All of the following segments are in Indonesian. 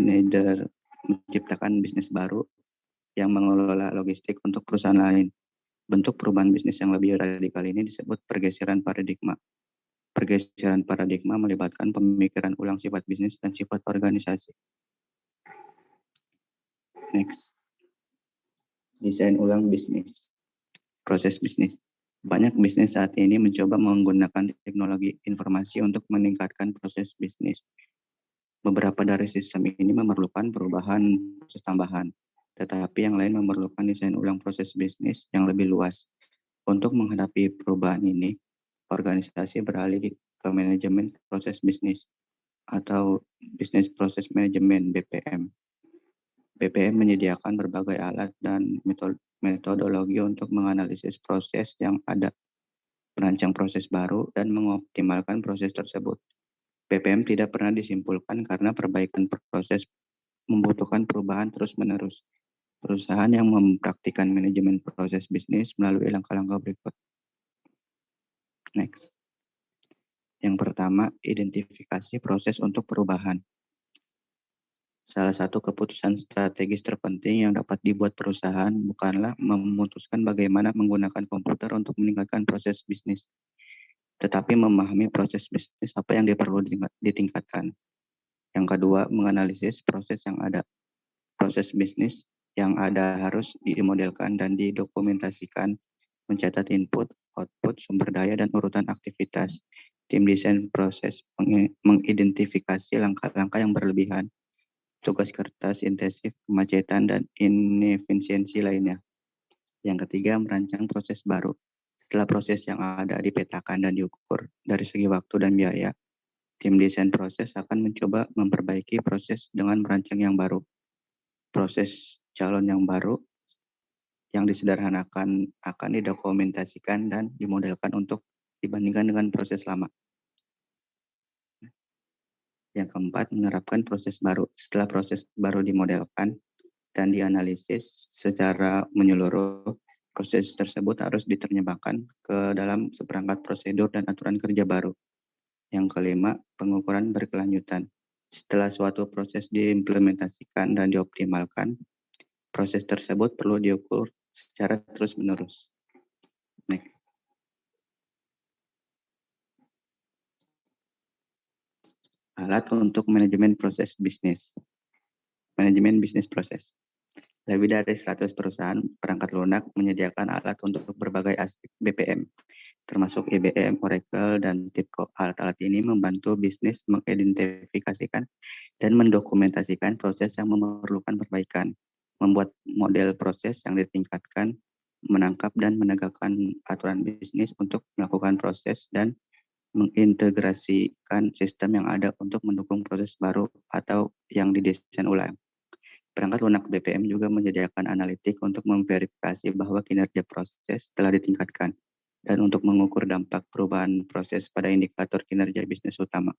manajer menciptakan bisnis baru yang mengelola logistik untuk perusahaan lain. Bentuk perubahan bisnis yang lebih radikal ini disebut pergeseran paradigma. Pergeseran paradigma melibatkan pemikiran ulang sifat bisnis dan sifat organisasi. Next. Desain ulang bisnis. Proses bisnis. Banyak bisnis saat ini mencoba menggunakan teknologi informasi untuk meningkatkan proses bisnis. Beberapa dari sistem ini memerlukan perubahan proses tambahan, tetapi yang lain memerlukan desain ulang proses bisnis yang lebih luas. Untuk menghadapi perubahan ini, organisasi beralih ke manajemen proses bisnis atau Business Process Management (BPM). BPM menyediakan berbagai alat dan metodologi untuk menganalisis proses yang ada, merancang proses baru, dan mengoptimalkan proses tersebut. BPM tidak pernah disimpulkan karena perbaikan proses membutuhkan perubahan terus-menerus. Perusahaan yang mempraktikkan manajemen proses bisnis melalui langkah-langkah berikut. Next. Yang pertama, identifikasi proses untuk perubahan. Salah satu keputusan strategis terpenting yang dapat dibuat perusahaan bukanlah memutuskan bagaimana menggunakan komputer untuk meningkatkan proses bisnis, tetapi memahami proses bisnis apa yang perlu ditingkatkan. Yang kedua, menganalisis proses yang ada. Proses bisnis yang ada harus dimodelkan dan didokumentasikan, mencatat input, output, sumber daya, dan urutan aktivitas. Tim desain proses mengidentifikasi langkah-langkah yang berlebihan, tugas kertas intensif, kemacetan, dan inefisiensi lainnya. Yang ketiga, merancang proses baru. Setelah proses yang ada dipetakan dan diukur dari segi waktu dan biaya, tim desain proses akan mencoba memperbaiki proses dengan merancang yang baru. Proses calon yang baru yang disederhanakan akan didokumentasikan dan dimodelkan untuk dibandingkan dengan proses lama. Yang keempat, menerapkan proses baru. Setelah proses baru dimodelkan dan dianalisis secara menyeluruh, proses tersebut harus diterjemahkan ke dalam seperangkat prosedur dan aturan kerja baru. Yang kelima, pengukuran berkelanjutan. Setelah suatu proses diimplementasikan dan dioptimalkan, proses tersebut perlu diukur secara terus-menerus. Next. Alat untuk manajemen proses bisnis. Manajemen bisnis proses. Lebih dari 100 perusahaan perangkat lunak menyediakan alat untuk berbagai aspek BPM, termasuk IBM, Oracle, dan TIBCO. Alat-alat ini membantu bisnis mengidentifikasikan dan mendokumentasikan proses yang memerlukan perbaikan, membuat model proses yang ditingkatkan, menangkap dan menegakkan aturan bisnis untuk melakukan proses, dan mengintegrasikan sistem yang ada untuk mendukung proses baru atau yang didesain ulang. Perangkat lunak BPM juga menyediakan analitik untuk memverifikasi bahwa kinerja proses telah ditingkatkan dan untuk mengukur dampak perubahan proses pada indikator kinerja bisnis utama.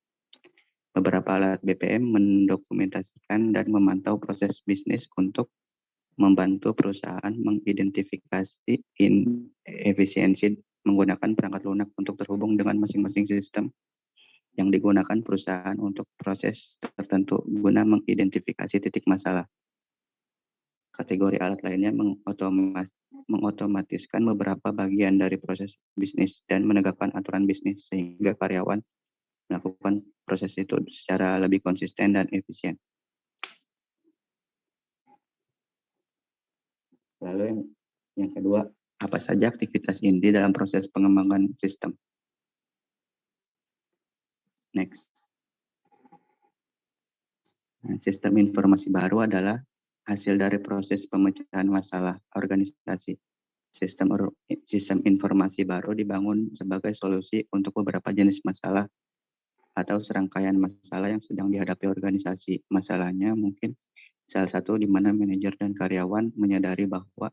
Beberapa alat BPM mendokumentasikan dan memantau proses bisnis untuk membantu perusahaan mengidentifikasi efisiensi menggunakan perangkat lunak untuk terhubung dengan masing-masing sistem yang digunakan perusahaan untuk proses tertentu guna mengidentifikasi titik masalah. Kategori alat lainnya mengotomatiskan beberapa bagian dari proses bisnis dan menegakkan aturan bisnis sehingga karyawan melakukan proses itu secara lebih konsisten dan efisien. Lalu yang kedua, apa saja aktivitas inti dalam proses pengembangan sistem? Next. Sistem informasi baru adalah hasil dari proses pemecahan masalah organisasi. Sistem informasi baru dibangun sebagai solusi untuk beberapa jenis masalah atau serangkaian masalah yang sedang dihadapi organisasi. Masalahnya mungkin salah satu di mana manajer dan karyawan menyadari bahwa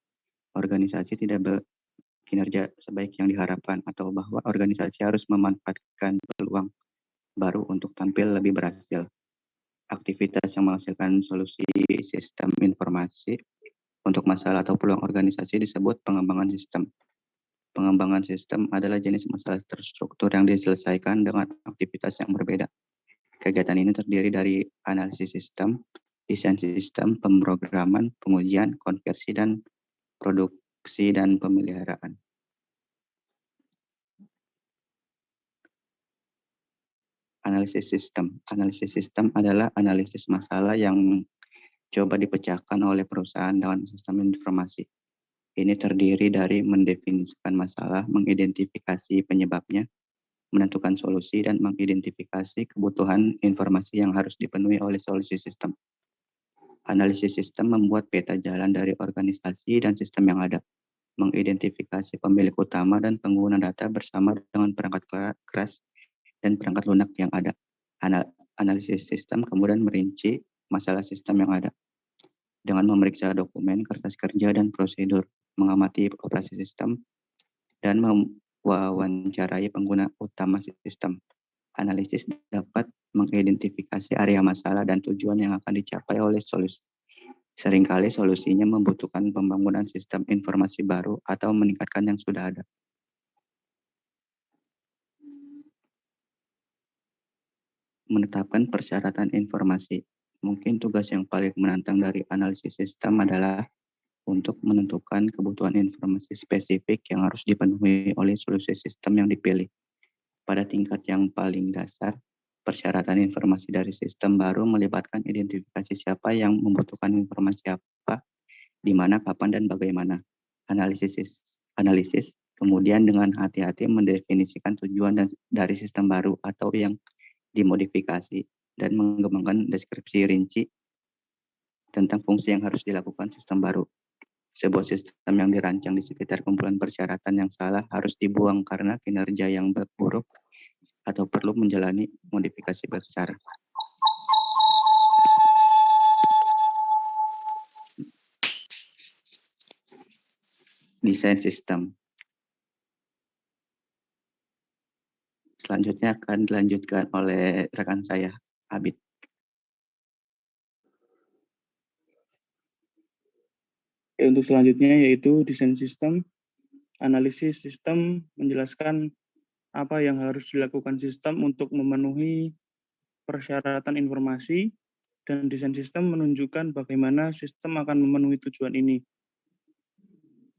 organisasi tidak berkinerja sebaik yang diharapkan atau bahwa organisasi harus memanfaatkan peluang baru untuk tampil lebih berhasil. Aktivitas yang menghasilkan solusi sistem informasi untuk masalah atau peluang organisasi disebut pengembangan sistem. Pengembangan sistem adalah jenis masalah terstruktur yang diselesaikan dengan aktivitas yang berbeda. Kegiatan ini terdiri dari analisis sistem, desain sistem, pemrograman, pengujian, konversi, dan produksi dan pemeliharaan. Analisis sistem. Analisis sistem adalah analisis masalah yang coba dipecahkan oleh perusahaan dengan sistem informasi. Ini terdiri dari mendefinisikan masalah, mengidentifikasi penyebabnya, menentukan solusi, dan mengidentifikasi kebutuhan informasi yang harus dipenuhi oleh solusi sistem. Analisis sistem membuat peta jalan dari organisasi dan sistem yang ada, mengidentifikasi pemilik utama dan pengguna data bersama dengan perangkat keras dan perangkat lunak yang ada. Analisis sistem kemudian merinci masalah sistem yang ada dengan memeriksa dokumen, kertas kerja, dan prosedur, mengamati operasi sistem, dan mewawancarai pengguna utama sistem. Analisis dapat mengidentifikasi area masalah dan tujuan yang akan dicapai oleh solusi. Seringkali solusinya membutuhkan pembangunan sistem informasi baru atau meningkatkan yang sudah ada. Menetapkan persyaratan informasi. Mungkin tugas yang paling menantang dari analisis sistem adalah untuk menentukan kebutuhan informasi spesifik yang harus dipenuhi oleh solusi sistem yang dipilih. Pada tingkat yang paling dasar, persyaratan informasi dari sistem baru melibatkan identifikasi siapa yang membutuhkan informasi apa, di mana, kapan, dan bagaimana. Analisis kemudian dengan hati-hati mendefinisikan tujuan dari sistem baru atau yang dimodifikasi dan mengembangkan deskripsi rinci tentang fungsi yang harus dilakukan sistem baru. Sebuah sistem yang dirancang di sekitar kumpulan persyaratan yang salah harus dibuang karena kinerja yang buruk atau perlu menjalani modifikasi besar. Desain sistem. Selanjutnya akan dilanjutkan oleh rekan saya, Abid. Untuk selanjutnya yaitu desain sistem. Analisis sistem menjelaskan apa yang harus dilakukan sistem untuk memenuhi persyaratan informasi, dan desain sistem menunjukkan bagaimana sistem akan memenuhi tujuan ini.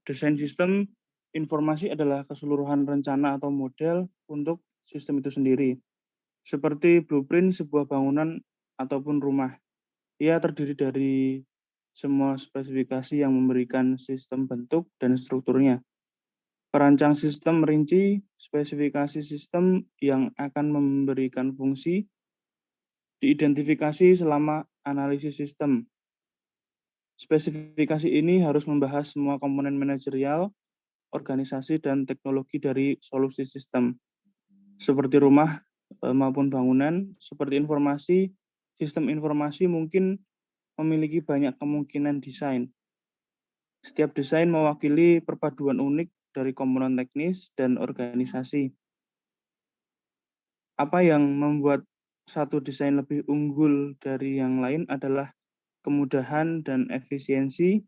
Desain sistem informasi adalah keseluruhan rencana atau model untuk sistem itu sendiri. Seperti blueprint sebuah bangunan ataupun rumah. Ia terdiri dari semua spesifikasi yang memberikan sistem bentuk dan strukturnya. Perancang sistem merinci spesifikasi sistem yang akan memberikan fungsi, diidentifikasi selama analisis sistem. Spesifikasi ini harus membahas semua komponen manajerial, organisasi, dan teknologi dari solusi sistem, seperti rumah maupun bangunan. Seperti informasi, sistem informasi mungkin memiliki banyak kemungkinan desain. Setiap desain mewakili perpaduan unik dari komponen teknis dan organisasi. Apa yang membuat satu desain lebih unggul dari yang lain adalah kemudahan dan efisiensi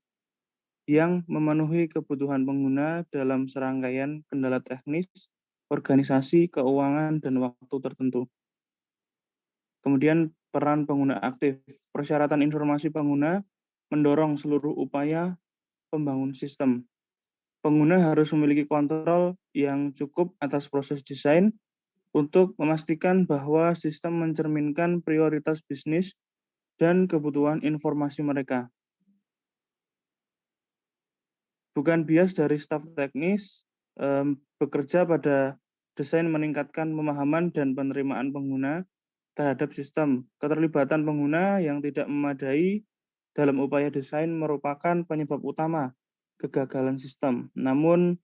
yang memenuhi kebutuhan pengguna dalam serangkaian kendala teknis, organisasi, keuangan, dan waktu tertentu. Kemudian peran pengguna aktif. Persyaratan informasi pengguna mendorong seluruh upaya pembangun sistem. Pengguna harus memiliki kontrol yang cukup atas proses desain untuk memastikan bahwa sistem mencerminkan prioritas bisnis dan kebutuhan informasi mereka. Bukan bias dari staf teknis, bekerja pada desain meningkatkan pemahaman dan penerimaan pengguna terhadap sistem. Keterlibatan pengguna yang tidak memadai dalam upaya desain merupakan penyebab utama kegagalan sistem. Namun,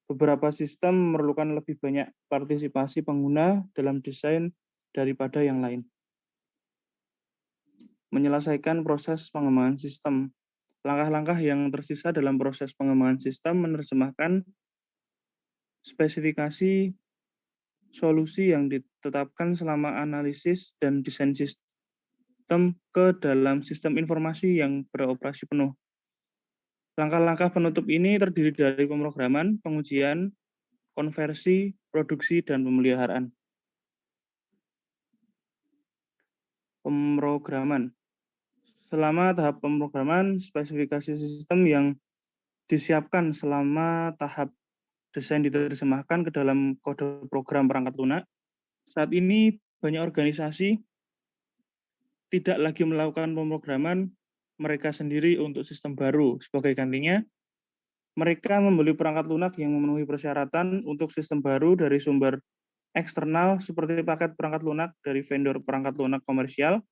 beberapa sistem memerlukan lebih banyak partisipasi pengguna dalam desain daripada yang lain. Menyelesaikan proses pengembangan sistem. Langkah-langkah yang tersisa dalam proses pengembangan sistem menerjemahkan spesifikasi solusi yang ditetapkan selama analisis dan desain sistem ke dalam sistem informasi yang beroperasi penuh. Langkah-langkah penutup ini terdiri dari pemrograman, pengujian, konversi, produksi, dan pemeliharaan. Pemrograman. Selama tahap pemrograman, spesifikasi sistem yang disiapkan selama tahap desain diterjemahkan ke dalam kode program perangkat lunak. Saat ini banyak organisasi tidak lagi melakukan pemrograman mereka sendiri untuk sistem baru. Sebagai gantinya, mereka membeli perangkat lunak yang memenuhi persyaratan untuk sistem baru dari sumber eksternal seperti paket perangkat lunak dari vendor perangkat lunak komersial,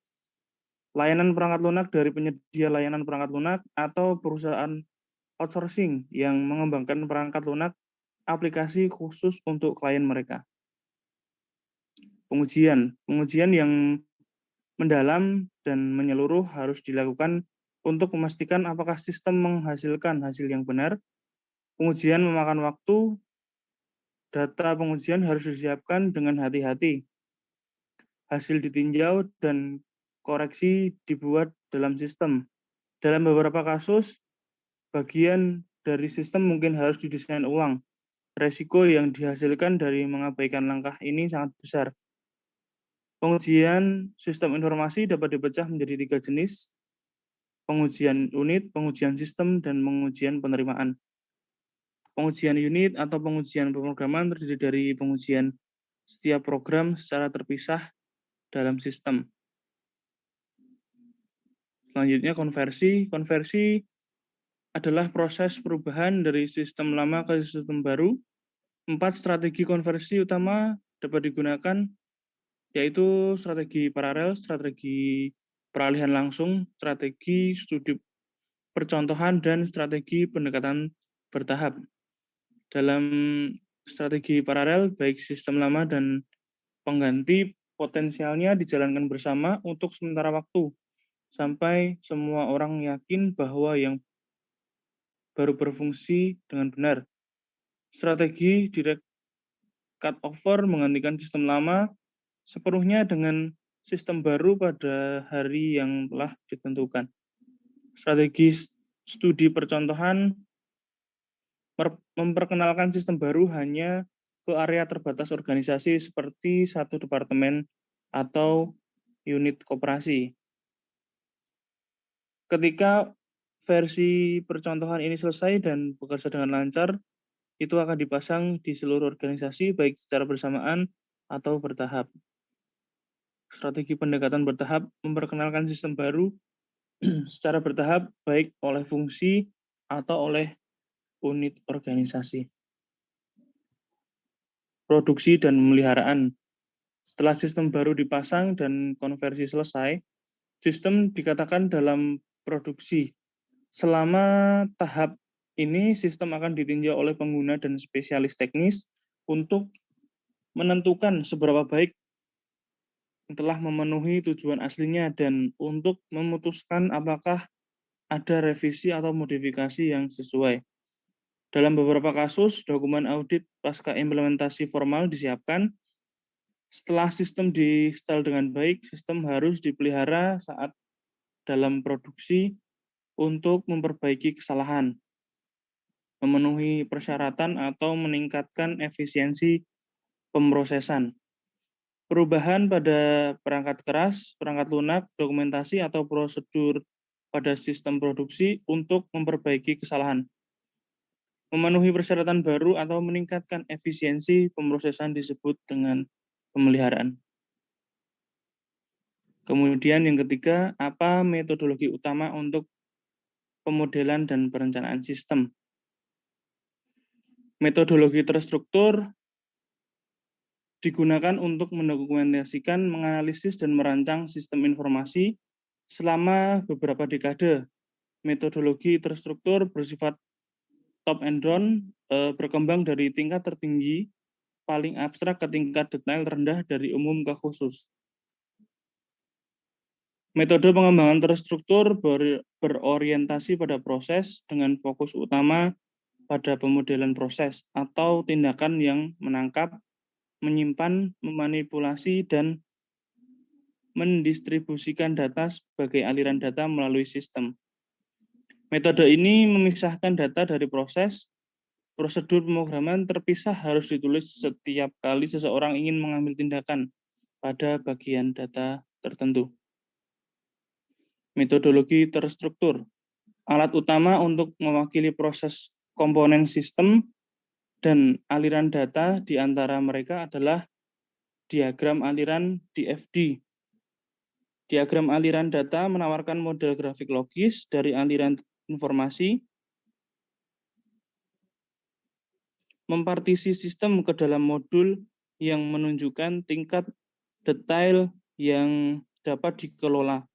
layanan perangkat lunak dari penyedia layanan perangkat lunak, atau perusahaan outsourcing yang mengembangkan perangkat lunak aplikasi khusus untuk klien mereka. Pengujian yang mendalam dan menyeluruh harus dilakukan untuk memastikan apakah sistem menghasilkan hasil yang benar. Pengujian memakan waktu, data pengujian harus disiapkan dengan hati-hati. Hasil ditinjau dan koreksi dibuat dalam sistem. Dalam beberapa kasus, bagian dari sistem mungkin harus didesain ulang. Resiko yang dihasilkan dari mengabaikan langkah ini sangat besar. Pengujian sistem informasi dapat dipecah menjadi 3 jenis: pengujian unit, pengujian sistem, dan pengujian penerimaan. Pengujian unit atau pengujian pemrograman terdiri dari pengujian setiap program secara terpisah dalam sistem. Selanjutnya konversi. Konversi adalah proses perubahan dari sistem lama ke sistem baru. 4 strategi konversi utama dapat digunakan, yaitu strategi paralel, strategi peralihan langsung, strategi studi percontohan, dan strategi pendekatan bertahap. Dalam strategi paralel, baik sistem lama dan pengganti potensialnya dijalankan bersama untuk sementara waktu, sampai semua orang yakin bahwa yang baru berfungsi dengan benar. Strategi direct cutover menggantikan sistem lama sepenuhnya dengan sistem baru pada hari yang telah ditentukan. Strategi studi percontohan memperkenalkan sistem baru hanya ke area terbatas organisasi seperti satu departemen atau unit koperasi. Ketika versi percontohan ini selesai dan bekerja dengan lancar, itu akan dipasang di seluruh organisasi baik secara bersamaan atau bertahap. Strategi pendekatan bertahap memperkenalkan sistem baru secara bertahap baik oleh fungsi atau oleh unit organisasi. Produksi dan pemeliharaan. Setelah sistem baru dipasang dan konversi selesai, sistem dikatakan dalam produksi. Selama tahap ini, sistem akan ditinjau oleh pengguna dan spesialis teknis untuk menentukan seberapa baik telah memenuhi tujuan aslinya dan untuk memutuskan apakah ada revisi atau modifikasi yang sesuai. Dalam beberapa kasus, dokumen audit pasca implementasi formal disiapkan. Setelah sistem di-install dengan baik, sistem harus dipelihara saat dalam produksi untuk memperbaiki kesalahan, memenuhi persyaratan, atau meningkatkan efisiensi pemrosesan. Perubahan pada perangkat keras, perangkat lunak, dokumentasi, atau prosedur pada sistem produksi untuk memperbaiki kesalahan. Memenuhi persyaratan baru atau meningkatkan efisiensi pemrosesan disebut dengan pemeliharaan. Kemudian yang ketiga, apa metodologi utama untuk pemodelan dan perencanaan sistem? Metodologi terstruktur digunakan untuk mendokumentasikan, menganalisis, dan merancang sistem informasi selama beberapa dekade. Metodologi terstruktur bersifat top and down, berkembang dari tingkat tertinggi paling abstrak ke tingkat detail rendah dari umum ke khusus. Metode pengembangan terstruktur berorientasi pada proses dengan fokus utama pada pemodelan proses atau tindakan yang menangkap, menyimpan, memanipulasi, dan mendistribusikan data sebagai aliran data melalui sistem. Metode ini memisahkan data dari proses. Prosedur pemrograman terpisah harus ditulis setiap kali seseorang ingin mengambil tindakan pada bagian data tertentu. Metodologi terstruktur. Alat utama untuk mewakili proses komponen sistem dan aliran data di antara mereka adalah diagram aliran DFD. Diagram aliran data menawarkan model grafik logis dari aliran informasi, mempartisi sistem ke dalam modul yang menunjukkan tingkat detail yang dapat dikelola.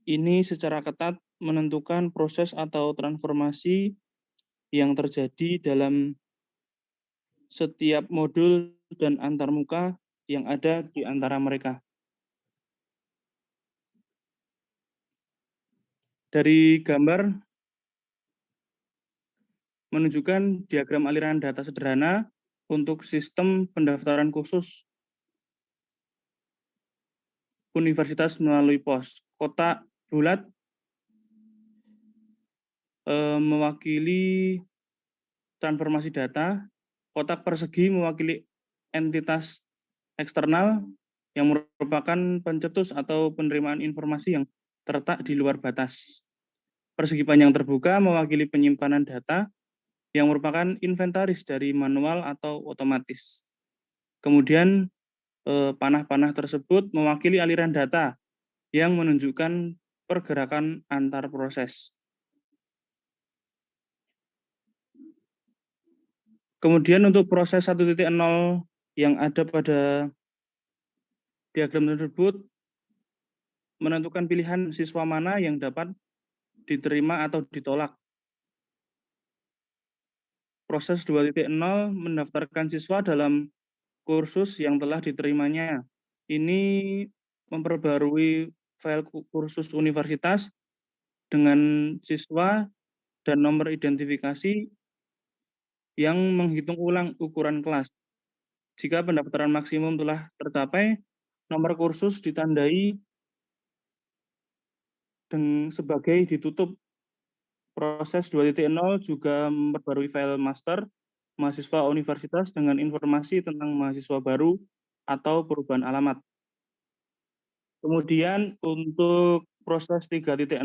Ini secara ketat menentukan proses atau transformasi yang terjadi dalam setiap modul dan antarmuka yang ada di antara mereka. Dari gambar menunjukkan diagram aliran data sederhana untuk sistem pendaftaran khusus universitas melalui pos. Kotak bulat mewakili transformasi data, kotak persegi mewakili entitas eksternal yang merupakan pencetus atau penerimaan informasi yang terletak di luar batas. Persegi panjang terbuka mewakili penyimpanan data yang merupakan inventaris dari manual atau otomatis. Kemudian panah-panah tersebut mewakili aliran data yang menunjukkan pergerakan antar proses. Kemudian untuk proses 1.0 yang ada pada diagram tersebut menentukan pilihan siswa mana yang dapat diterima atau ditolak. Proses 2.0 mendaftarkan siswa dalam kursus yang telah diterimanya. Ini memperbarui file kursus universitas dengan siswa dan nomor identifikasi yang menghitung ulang ukuran kelas. Jika pendaftaran maksimum telah tercapai, nomor kursus ditandai sebagai ditutup. Proses 2.0 juga memperbarui file master mahasiswa universitas dengan informasi tentang mahasiswa baru atau perubahan alamat. Kemudian untuk proses 3.0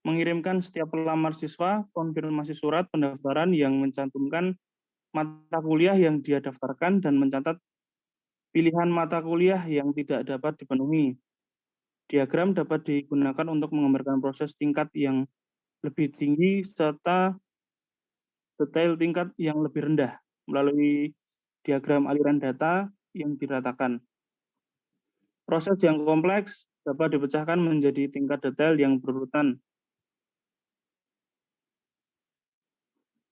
mengirimkan setiap pelamar siswa konfirmasi surat pendaftaran yang mencantumkan mata kuliah yang dia daftarkan dan mencatat pilihan mata kuliah yang tidak dapat dipenuhi. Diagram dapat digunakan untuk menggambarkan proses tingkat yang lebih tinggi serta detail tingkat yang lebih rendah melalui diagram aliran data yang diratakan. Proses yang kompleks dapat dipecahkan menjadi tingkat detail yang berurutan.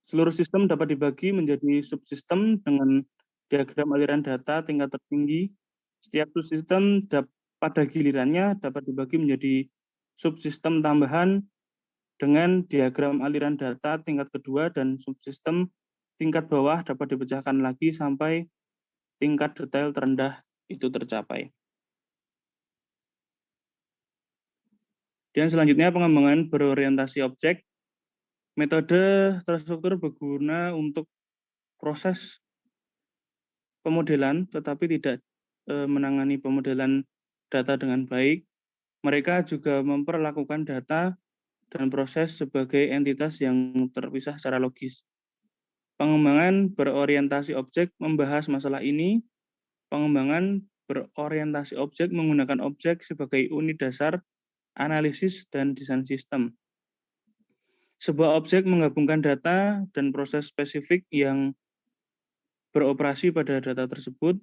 Seluruh sistem dapat dibagi menjadi subsistem dengan diagram aliran data tingkat tertinggi. Setiap subsistem pada gilirannya dapat dibagi menjadi subsistem tambahan dengan diagram aliran data tingkat kedua, dan subsistem tingkat bawah dapat dipecahkan lagi sampai tingkat detail terendah itu tercapai. Dan selanjutnya pengembangan berorientasi objek. Metode terstruktur berguna untuk proses pemodelan, tetapi tidak menangani pemodelan data dengan baik. Mereka juga memperlakukan data dan proses sebagai entitas yang terpisah secara logis. Pengembangan berorientasi objek membahas masalah ini. Pengembangan berorientasi objek menggunakan objek sebagai unit dasar analisis dan desain sistem. Sebuah objek menggabungkan data dan proses spesifik yang beroperasi pada data tersebut.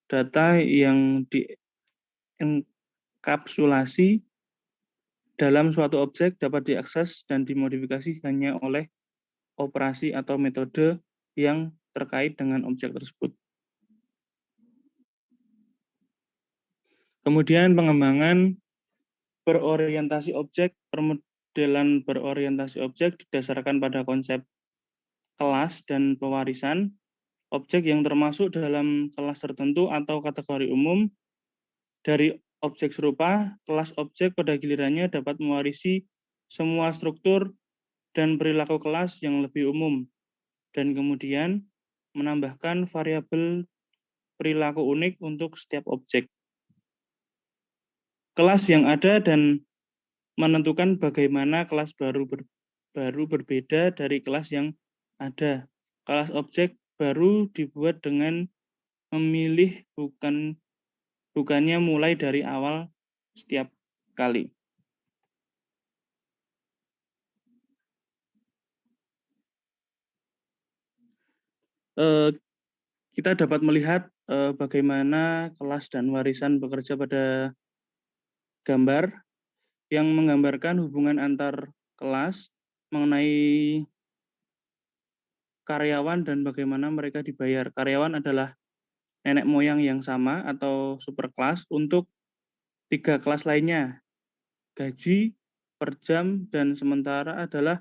Data yang dienkapsulasi dalam suatu objek dapat diakses dan dimodifikasi hanya oleh operasi atau metode yang terkait dengan objek tersebut. Kemudian pengembangan berorientasi objek. Permodelan berorientasi objek didasarkan pada konsep kelas dan pewarisan. Objek yang termasuk dalam kelas tertentu atau kategori umum. Dari objek serupa, kelas objek pada gilirannya dapat mewarisi semua struktur dan perilaku kelas yang lebih umum, dan kemudian menambahkan variabel perilaku unik untuk setiap objek. Kelas yang ada dan menentukan bagaimana kelas baru berbeda dari kelas yang ada. Kelas objek baru dibuat dengan memilih bukannya mulai dari awal setiap kali. Kita dapat melihat bagaimana kelas dan warisan bekerja pada gambar yang menggambarkan hubungan antar kelas mengenai karyawan dan bagaimana mereka dibayar. Karyawan adalah nenek moyang yang sama atau superkelas untuk 3 kelas lainnya. Gaji per jam dan sementara adalah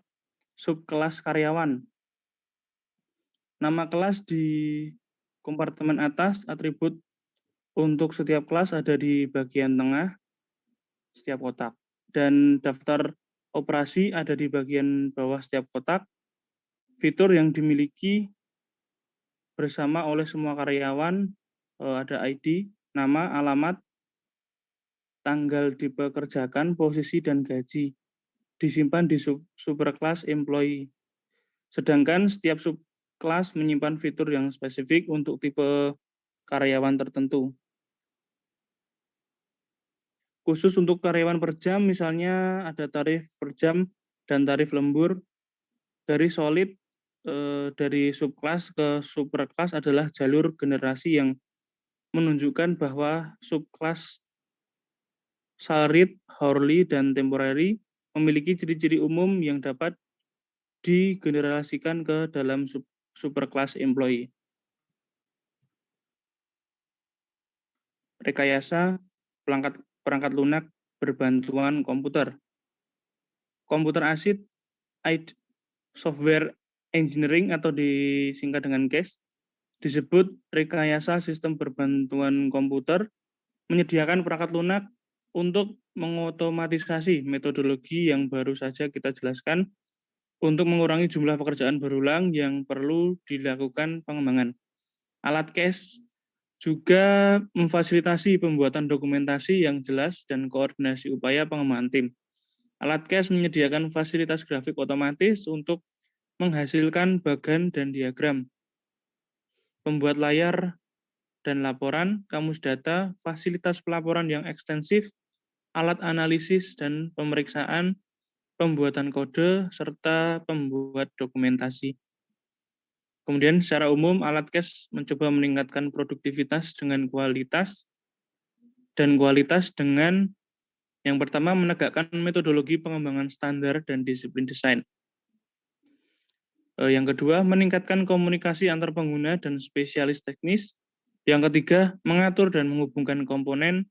subkelas karyawan. Nama kelas di kompartemen atas, atribut untuk setiap kelas ada di bagian tengah setiap kotak. Dan daftar operasi ada di bagian bawah setiap kotak. Fitur yang dimiliki bersama oleh semua karyawan ada ID, nama, alamat, tanggal dipekerjakan, posisi, dan gaji. Disimpan di superkelas employee. Sedangkan setiap subkelas menyimpan fitur yang spesifik untuk tipe karyawan tertentu. Khusus untuk karyawan per jam, misalnya ada tarif per jam dan tarif lembur. Dari solid, dari subkelas ke superkelas adalah jalur generasi yang menunjukkan bahwa subkelas salaried, hourly, dan temporary memiliki ciri-ciri umum yang dapat digenerasikan ke dalam superkelas employee. Rekayasa perangkat lunak berbantuan komputer. Komputer asid, software engineering atau disingkat dengan CASE, disebut rekayasa sistem berbantuan komputer, menyediakan perangkat lunak untuk mengotomatisasi metodologi yang baru saja kita jelaskan untuk mengurangi jumlah pekerjaan berulang yang perlu dilakukan pengembangan. Alat CASE juga memfasilitasi pembuatan dokumentasi yang jelas dan koordinasi upaya pengembangan tim. Alat CASE menyediakan fasilitas grafik otomatis untuk menghasilkan bagan dan diagram. Pembuat layar dan laporan, kamus data, fasilitas pelaporan yang ekstensif, alat analisis dan pemeriksaan, pembuatan kode, serta pembuat dokumentasi. Kemudian secara umum alat CASE mencoba meningkatkan produktivitas dengan kualitas dengan yang pertama menegakkan metodologi pengembangan standar dan disiplin desain. Yang kedua, meningkatkan komunikasi antar pengguna dan spesialis teknis. Yang ketiga, mengatur dan menghubungkan komponen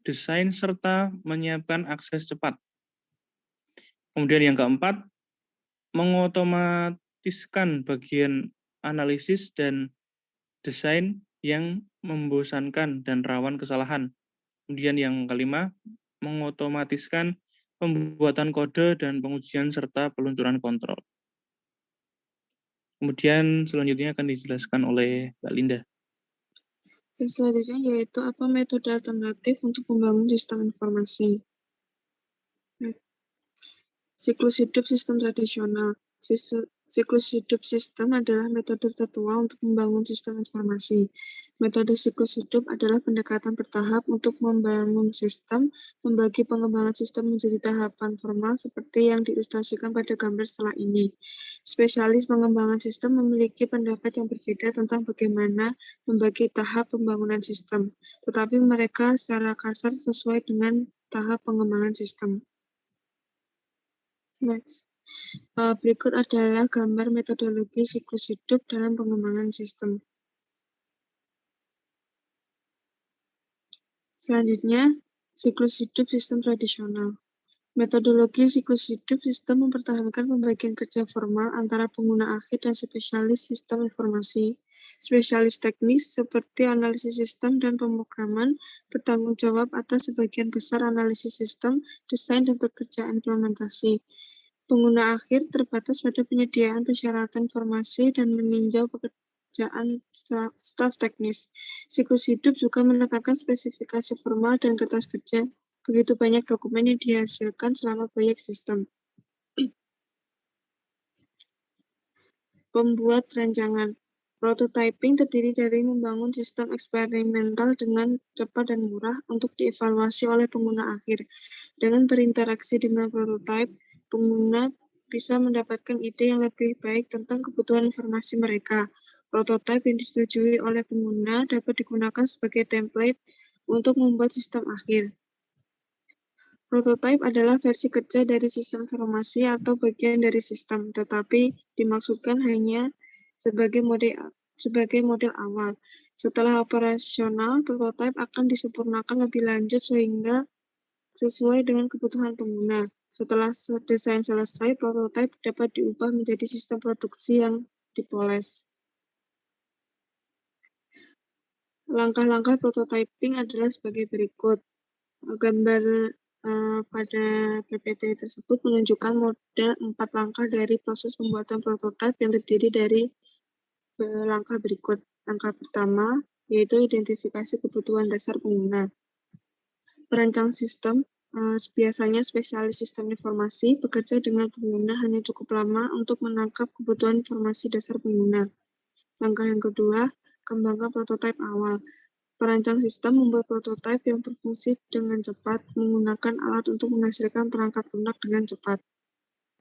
desain serta menyiapkan akses cepat. Kemudian yang keempat, mengotomatiskan bagian analisis dan desain yang membosankan dan rawan kesalahan. Kemudian yang kelima, mengotomatiskan pembuatan kode dan pengujian serta peluncuran kontrol. Kemudian selanjutnya akan dijelaskan oleh Mbak Linda. Selanjutnya yaitu apa metode alternatif untuk membangun sistem informasi. Siklus hidup sistem tradisional. Siklus hidup sistem adalah metode tertua untuk membangun sistem informasi. Metode siklus hidup adalah pendekatan bertahap untuk membangun sistem, membagi pengembangan sistem menjadi tahapan formal seperti yang diilustrasikan pada gambar setelah ini. Spesialis pengembangan sistem memiliki pendapat yang berbeda tentang bagaimana membagi tahap pembangunan sistem, tetapi mereka secara kasar sesuai dengan tahap pengembangan sistem. Next. Berikut adalah gambar metodologi siklus hidup dalam pengembangan sistem. Selanjutnya, siklus hidup sistem tradisional. Metodologi siklus hidup sistem mempertahankan pembagian kerja formal antara pengguna akhir dan spesialis sistem informasi. Spesialis teknis seperti analisis sistem dan pemrograman bertanggung jawab atas sebagian besar analisis sistem, desain, dan pekerjaan implementasi. Pengguna akhir terbatas pada penyediaan persyaratan informasi dan meninjau pekerjaan staf teknis. Siklus hidup juga menekankan spesifikasi formal dan kertas kerja Begitu banyak dokumen yang dihasilkan selama proyek sistem. Pembuat rancangan. Prototyping terdiri dari membangun sistem eksperimental dengan cepat dan murah untuk dievaluasi oleh pengguna akhir. Dengan berinteraksi dengan prototype, pengguna bisa mendapatkan ide yang lebih baik tentang kebutuhan informasi mereka. Prototype yang disetujui oleh pengguna dapat digunakan sebagai template untuk membuat sistem akhir. Prototype adalah versi kerja dari sistem informasi atau bagian dari sistem, tetapi dimaksudkan hanya sebagai model awal. Setelah operasional, prototype akan disempurnakan lebih lanjut sehingga sesuai dengan kebutuhan pengguna. Setelah desain selesai, prototype dapat diubah menjadi sistem produksi yang dipoles. Langkah-langkah prototyping adalah sebagai berikut. Gambar pada PPT tersebut menunjukkan model 4 langkah dari proses pembuatan prototipe yang terdiri dari langkah berikut. Langkah pertama yaitu identifikasi kebutuhan dasar pengguna. Perancang sistem biasanya spesialis sistem informasi bekerja dengan pengguna hanya cukup lama untuk menangkap kebutuhan informasi dasar pengguna. Langkah yang kedua, kembangkan prototipe awal. Perancang sistem membuat prototipe yang berfungsi dengan cepat menggunakan alat untuk menghasilkan perangkat lunak dengan cepat.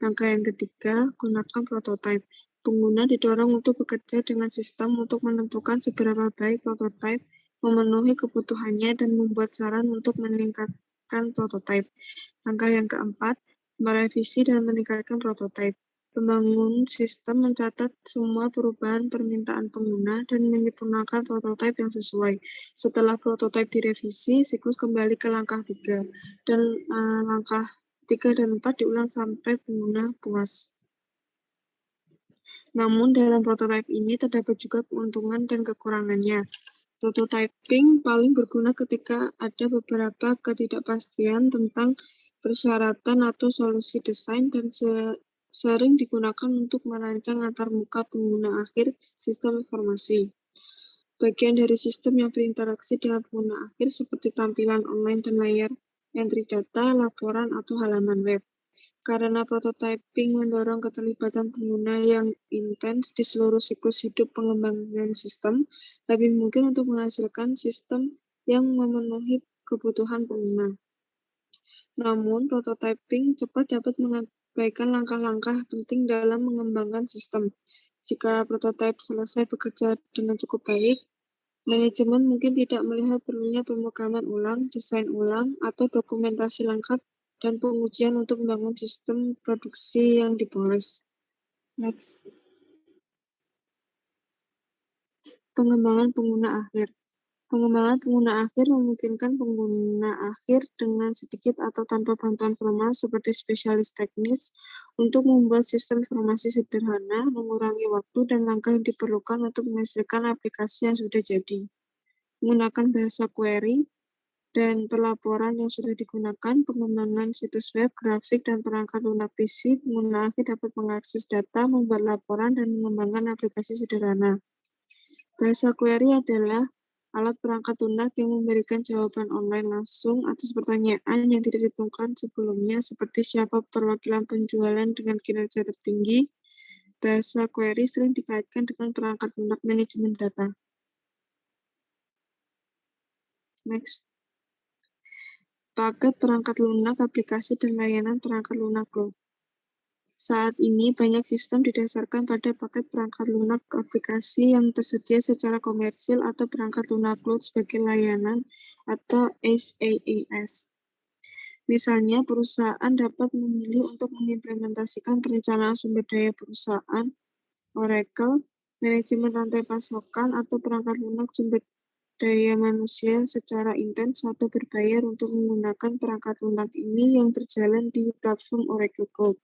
Langkah yang ketiga, gunakan prototipe. Pengguna didorong untuk bekerja dengan sistem untuk menentukan seberapa baik prototipe memenuhi kebutuhannya dan membuat saran untuk meningkatkan prototipe. Langkah yang keempat, merevisi dan meningkatkan prototipe. Pembangun sistem mencatat semua perubahan permintaan pengguna dan menyempurnakan prototipe yang sesuai. Setelah prototipe direvisi, siklus kembali ke langkah 3 dan langkah 3 dan 4 diulang sampai pengguna puas. Namun dalam prototipe ini terdapat juga keuntungan dan kekurangannya. Prototyping paling berguna ketika ada beberapa ketidakpastian tentang persyaratan atau solusi desain dan sering digunakan untuk merancang antarmuka pengguna akhir sistem informasi. Bagian dari sistem yang berinteraksi dengan pengguna akhir seperti tampilan online dan layar entry data, laporan, atau halaman web. Karena prototyping mendorong keterlibatan pengguna yang intens di seluruh siklus hidup pengembangan sistem, lebih mungkin untuk menghasilkan sistem yang memenuhi kebutuhan pengguna. Namun, prototyping cepat dapat mengabaikan langkah-langkah penting dalam mengembangkan sistem. Jika prototipe selesai bekerja dengan cukup baik, manajemen mungkin tidak melihat perlunya pemrograman ulang, desain ulang, atau dokumentasi lengkap dan pengujian untuk membangun sistem produksi yang dipoles. Next. Pengembangan pengguna akhir. Pengembangan pengguna akhir memungkinkan pengguna akhir dengan sedikit atau tanpa bantuan formal seperti spesialis teknis untuk membuat sistem informasi sederhana, mengurangi waktu dan langkah yang diperlukan untuk menghasilkan aplikasi yang sudah jadi. Menggunakan bahasa query dan pelaporan yang sudah digunakan, pengembangan situs web, grafik, dan perangkat lunak PC, pengguna akhir dapat mengakses data, membuat laporan, dan mengembangkan aplikasi sederhana. Bahasa query adalah alat perangkat lunak yang memberikan jawaban online langsung atas pertanyaan yang tidak ditentukan sebelumnya, seperti siapa perwakilan penjualan dengan kinerja tertinggi. Bahasa query sering dikaitkan dengan perangkat lunak manajemen data. Next. Paket perangkat lunak, aplikasi, dan layanan perangkat lunak cloud. Saat ini, banyak sistem didasarkan pada paket perangkat lunak aplikasi yang tersedia secara komersil atau perangkat lunak cloud sebagai layanan atau SaaS. Misalnya, perusahaan dapat memilih untuk mengimplementasikan perencanaan sumber daya perusahaan, Oracle, manajemen rantai pasokan, atau perangkat lunak sumber daya manusia secara intens atau berbayar untuk menggunakan perangkat lunak ini yang berjalan di platform Oracle Cloud.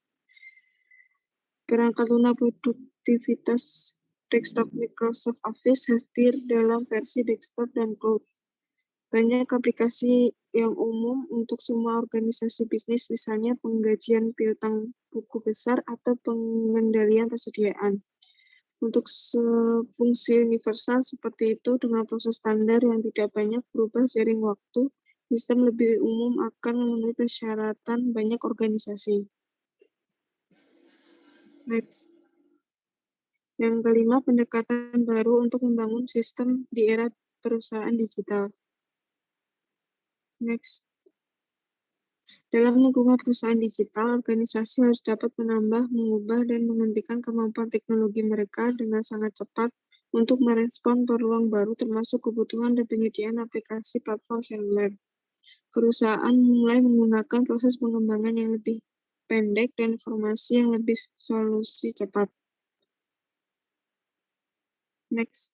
Perangkat lunak produktivitas desktop Microsoft Office hadir dalam versi desktop dan cloud. Banyak aplikasi yang umum untuk semua organisasi bisnis, misalnya penggajian piutang buku besar atau pengendalian persediaan. Untuk fungsi universal seperti itu dengan proses standar yang tidak banyak berubah seiring waktu, sistem lebih umum akan memenuhi persyaratan banyak organisasi. Next. Yang kelima, pendekatan baru untuk membangun sistem di era perusahaan digital. Next. Dalam lingkungan perusahaan digital, organisasi harus dapat menambah, mengubah, dan menghentikan kemampuan teknologi mereka dengan sangat cepat untuk merespon peluang baru termasuk kebutuhan dan penyediaan aplikasi platform seluler. Perusahaan mulai menggunakan proses pengembangan yang lebih pendek dan informasi yang lebih solusi cepat. Next.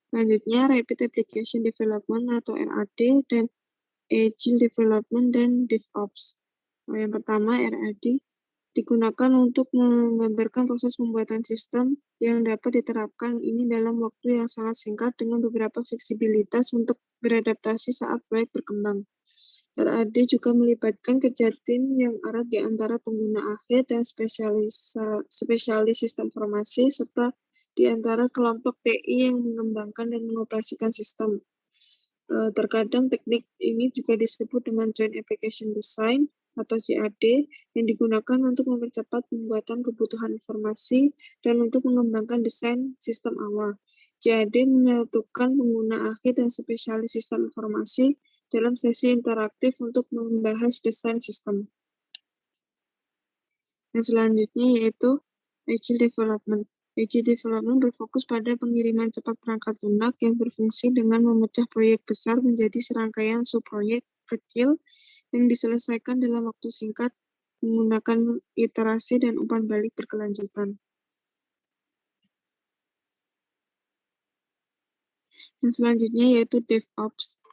Selanjutnya, Rapid Application Development atau RAD dan Agile Development dan DevOps. Yang pertama, RAD digunakan untuk menggambarkan proses pembuatan sistem yang dapat diterapkan ini dalam waktu yang sangat singkat dengan beberapa fleksibilitas untuk beradaptasi saat proyek berkembang. RAD juga melibatkan kerja tim yang erat di antara pengguna akhir dan spesialis sistem informasi serta di antara kelompok TI yang mengembangkan dan mengoperasikan sistem. Terkadang teknik ini juga disebut dengan Joint Application Design atau JAD yang digunakan untuk mempercepat pembuatan kebutuhan informasi dan untuk mengembangkan desain sistem awal. JAD menyatukan pengguna akhir dan spesialis sistem informasi dalam sesi interaktif untuk membahas desain sistem. Yang selanjutnya yaitu Agile Development. Agile Development berfokus pada pengiriman cepat perangkat lunak yang berfungsi dengan memecah proyek besar menjadi serangkaian subproyek kecil yang diselesaikan dalam waktu singkat menggunakan iterasi dan umpan balik berkelanjutan. Yang selanjutnya yaitu DevOps.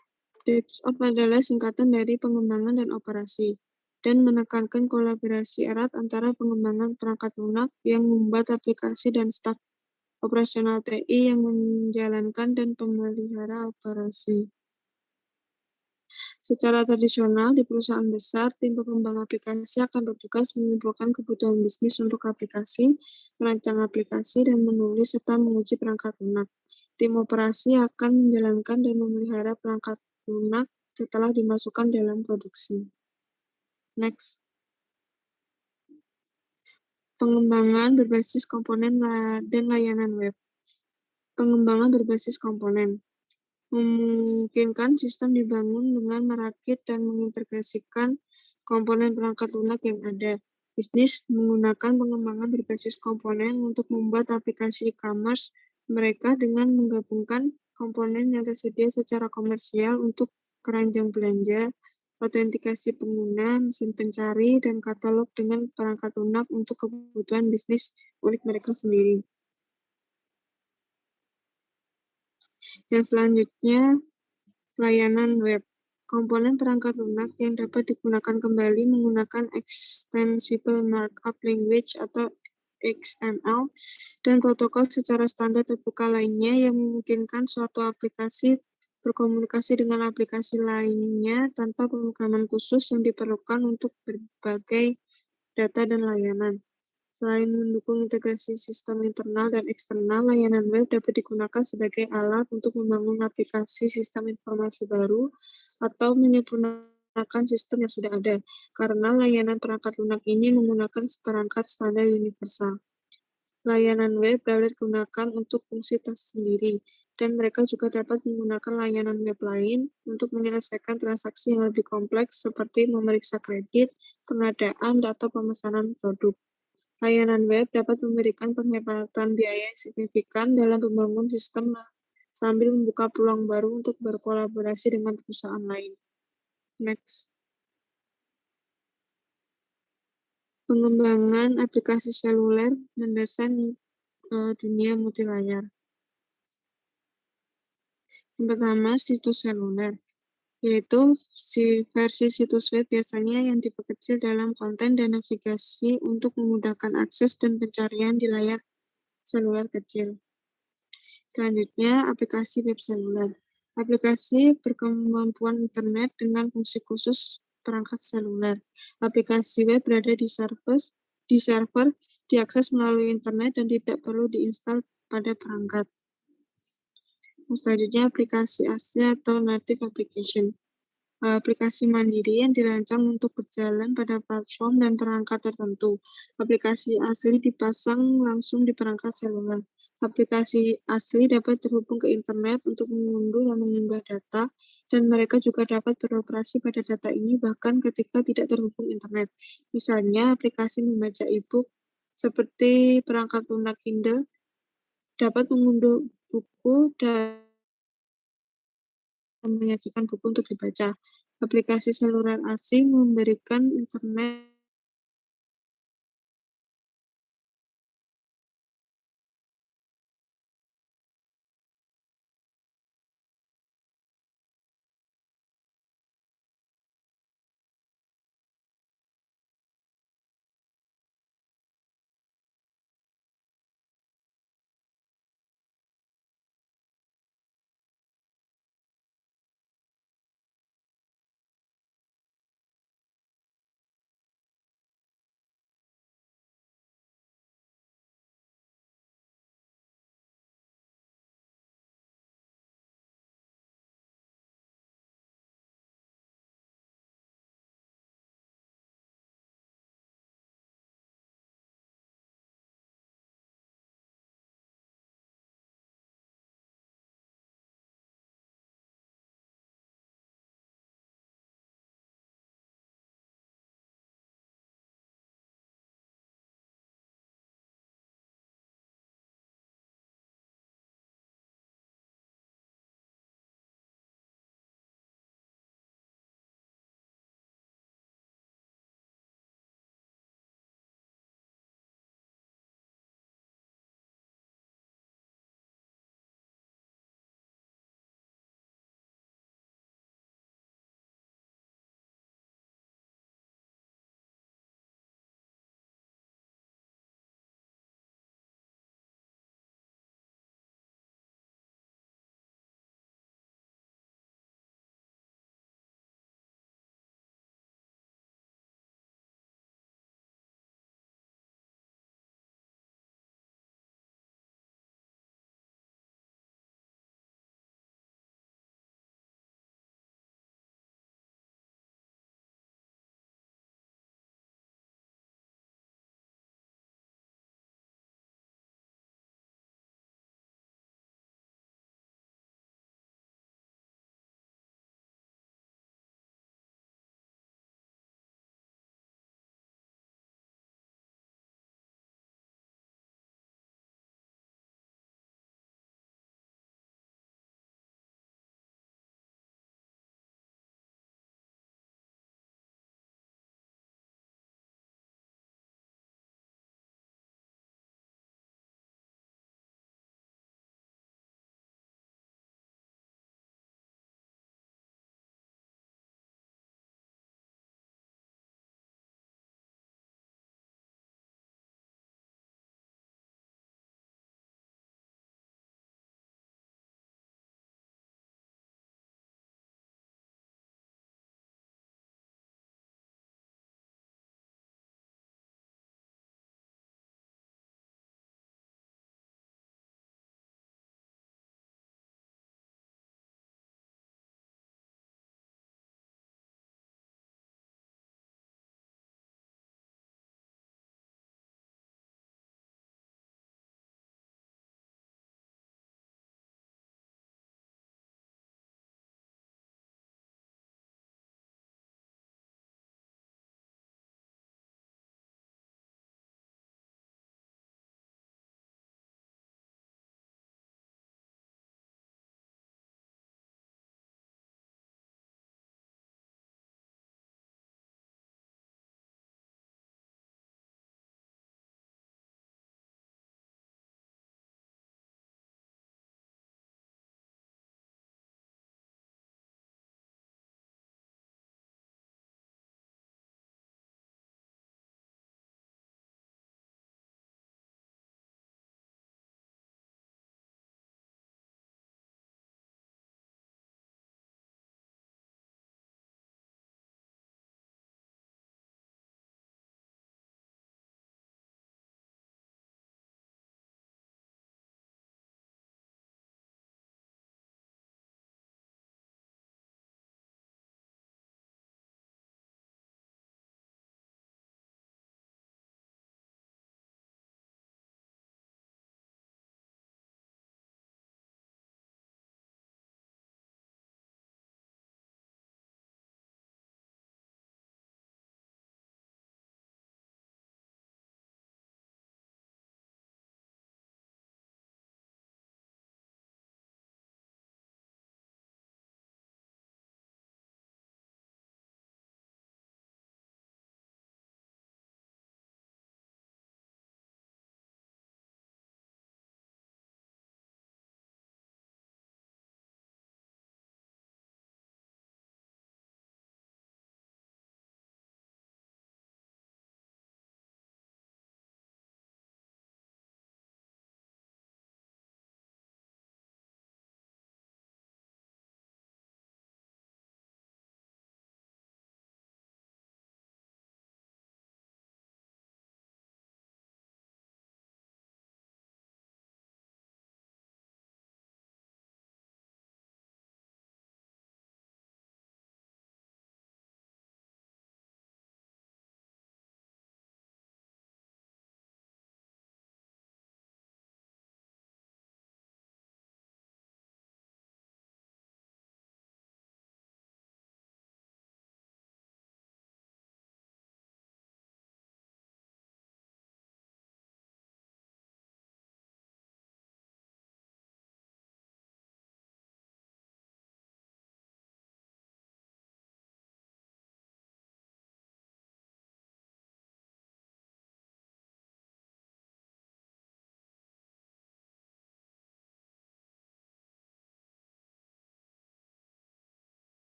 DevOps adalah singkatan dari pengembangan dan operasi, dan menekankan kolaborasi erat antara pengembangan perangkat lunak yang membuat aplikasi dan staf operasional TI yang menjalankan dan pemelihara operasi. Secara tradisional, di perusahaan besar, tim pengembang aplikasi akan bertugas mengumpulkan kebutuhan bisnis untuk aplikasi, merancang aplikasi, dan menulis serta menguji perangkat lunak. Tim operasi akan menjalankan dan memelihara perangkat lunak setelah dimasukkan dalam produksi. Next. Pengembangan berbasis komponen dan layanan web. Pengembangan berbasis komponen memungkinkan sistem dibangun dengan merakit dan mengintegrasikan komponen perangkat lunak yang ada. Bisnis menggunakan pengembangan berbasis komponen untuk membuat aplikasi e-commerce mereka dengan menggabungkan komponen yang tersedia secara komersial untuk keranjang belanja, autentikasi pengguna, mesin pencari, dan katalog dengan perangkat lunak untuk kebutuhan bisnis unik mereka sendiri. Yang selanjutnya, layanan web. Komponen perangkat lunak yang dapat digunakan kembali menggunakan Extensible Markup Language atau XML dan protokol secara standar terbuka lainnya yang memungkinkan suatu aplikasi berkomunikasi dengan aplikasi lainnya tanpa pemrograman khusus yang diperlukan untuk berbagai data dan layanan. Selain mendukung integrasi sistem internal dan eksternal, layanan web dapat digunakan sebagai alat untuk membangun aplikasi sistem informasi baru atau menyempurnakan sistem yang sudah ada, karena layanan perangkat lunak ini menggunakan perangkat standar universal. Layanan web dapat digunakan untuk fungsi tersendiri, dan mereka juga dapat menggunakan layanan web lain untuk menyelesaikan transaksi yang lebih kompleks seperti memeriksa kredit, pengadaan, atau pemesanan produk. Layanan web dapat memberikan penghematan biaya yang signifikan dalam membangun sistem sambil membuka peluang baru untuk berkolaborasi dengan perusahaan lain. Next. Pengembangan aplikasi seluler mendesain dunia multilayar. Yang pertama, situs seluler, yaitu versi situs web biasanya yang diperkecil dalam konten dan navigasi untuk memudahkan akses dan pencarian di layar seluler kecil. Selanjutnya, aplikasi web seluler. Aplikasi berkemampuan internet dengan fungsi khusus perangkat seluler. Aplikasi web berada di server, diakses melalui internet dan tidak perlu diinstal pada perangkat. Selanjutnya, aplikasi asli atau native application. Aplikasi mandiri yang dirancang untuk berjalan pada platform dan perangkat tertentu. Aplikasi asli dipasang langsung di perangkat seluler. Aplikasi asli dapat terhubung ke internet untuk mengunduh dan mengunggah data, dan mereka juga dapat beroperasi pada data ini bahkan ketika tidak terhubung internet. Misalnya, aplikasi membaca e-book seperti perangkat lunak Kindle dapat mengunduh buku dan menyajikan buku untuk dibaca. Aplikasi seluler asing memberikan internet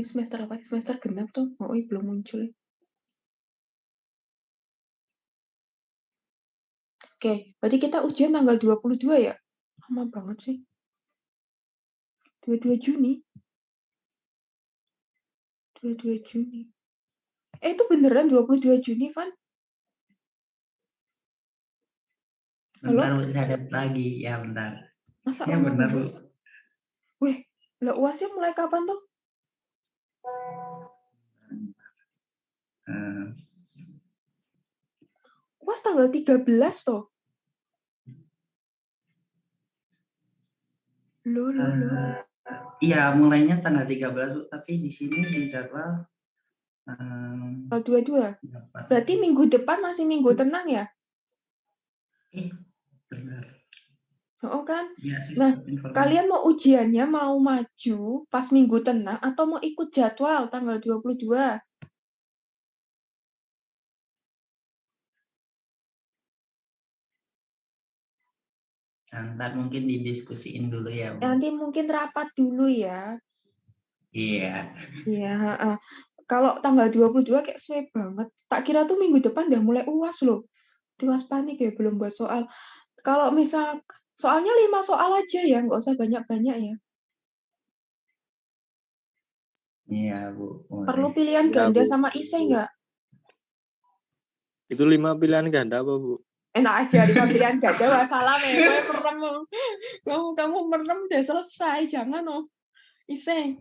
semester apa? Semester genap tuh. Oh, belum muncul. Oke, berarti kita ujian tanggal 22 ya? Lama banget sih. 22 Juni. 22 Juni. Itu beneran 22 Juni, Van? Halo? Bentar, Bu, saya lihat lagi. Ya, bentar. Masa Ya, lama benar, Bu. banget? Wih, lah UASnya mulai kapan tuh? UAS tanggal 13 toh. Loh. Iya, mulainya tanggal 13, Bu, tapi di sini di jadwal Tanggal 22. Berarti minggu depan masih minggu tenang ya? benar. Oh kan? Ya, Nah, sistem informasi. kalian mau ujiannya mau maju pas minggu tenang atau mau ikut jadwal tanggal 22? Ntar mungkin didiskusiin dulu ya, Bu. Nanti mungkin rapat dulu ya. Iya. Iya, heeh. Kalau tanggal 22 kayak suwe banget. Tak kira tuh minggu depan udah mulai UAS loh. UAS panik ya, belum buat soal. Kalau misal, soalnya 5 soal aja ya, nggak usah banyak-banyak ya. Iya, Bu. Perlu pilihan ganda sama isi nggak? Itu 5 pilihan ganda apa, Bu? Enak aja, 5 pilihan ganda, wassalam ya. Kamu merem udah selesai, jangan oh. Isi.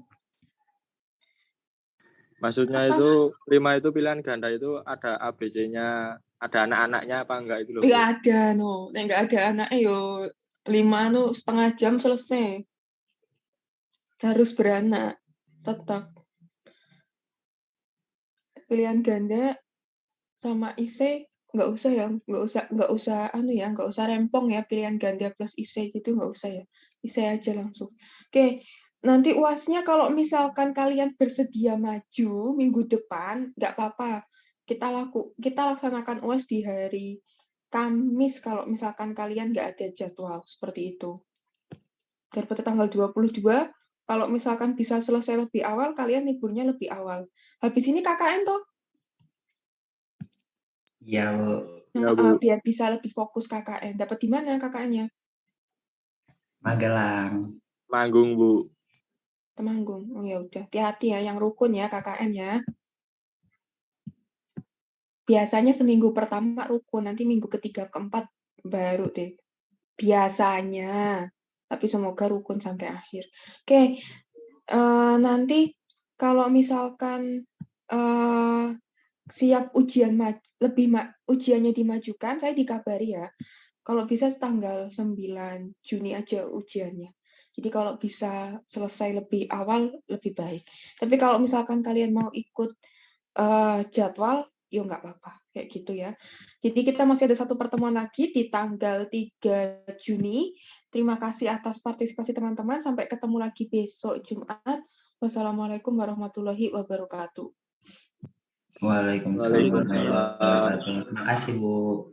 Maksudnya Apa? itu 5 itu pilihan ganda itu ada ABC-nya, ada anak-anaknya apa enggak itu loh, Bu? Nggak ada, no. Nggak ada anaknya, yo. 5 no, setengah jam selesai. Harus beranak, tetap. Pilihan ganda sama isi nggak usah ya, nggak usah rempong ya, pilihan ganda plus isi gitu nggak usah ya, isi aja langsung. Oke, nanti UASnya kalau misalkan kalian bersedia maju minggu depan nggak apa-apa, kita laksanakan UAS di hari Kamis kalau misalkan kalian nggak ada jadwal seperti itu. Daripada tanggal 22, kalau misalkan bisa selesai lebih awal, kalian liburnya lebih awal. Habis ini KKN toh? Iya, Bu. Ya, Bu. Biar bisa lebih fokus KKN. Dapat di mana KKN-nya? Magelang. Manggung, Bu. Temanggung. Oh ya udah, hati-hati ya yang rukun ya KKN ya. Biasanya seminggu pertama rukun, nanti minggu ketiga keempat baru deh. Biasanya. Tapi semoga rukun sampai akhir. Oke, nanti kalau misalkan siap ujiannya dimajukan, saya dikabari ya. Kalau bisa tanggal 9 Juni aja ujiannya. Jadi kalau bisa selesai lebih awal, lebih baik. Tapi kalau misalkan kalian mau ikut jadwal, ya nggak apa-apa. Kayak gitu ya. Jadi kita masih ada satu pertemuan lagi di tanggal 3 Juni. Terima kasih atas partisipasi teman-teman. Sampai ketemu lagi besok Jumat. Wassalamualaikum warahmatullahi wabarakatuh. Waalaikumsalam warahmatullahi wabarakatuh. Terima kasih, Bu.